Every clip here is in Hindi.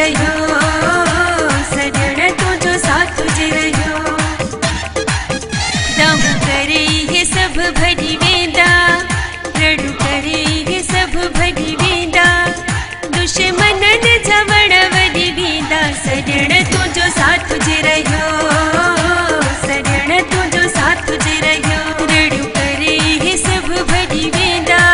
रहियो, सजण तुझो साथ तुझे रहियो। दाहू करे ये सब भरी वेंदा, रड़ू करे ये सब भरी वेंदा, दुश्मनन जवण वरी वेंदा, सजण तुझो साथ तुझे रहियो, सजण तुझो साथ तुझे रहियो, रड़ू करे ये सब भरी वेंदा।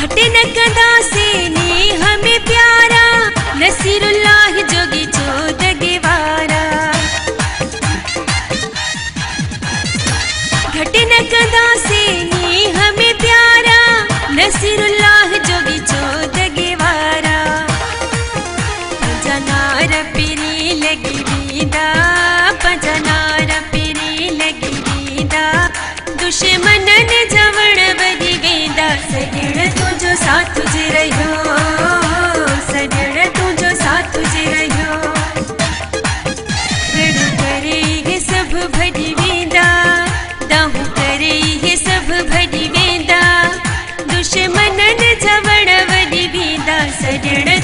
घटे न कदा से ने हमें प्यारा, नसीरुल्लाह जोगी चोद गेवारा। घटे न कदा से ने हमें प्यारा, नसीरुल्लाह जोगी चोद गेवारा। पजनार पिरी लगी वीदा, पजनार पिरी लगी वीदा, दुश्मनन जवण वरी वेंदा, सजण तुझो साथ तुझे रहियो, सजण तुझो साथ तुझे रहियो। रड़ू करे ये सब भरी वेंदा, दाहू करे ये सब भरी वेंदा, दुश्मनन जवण वरी वेंदा, सजण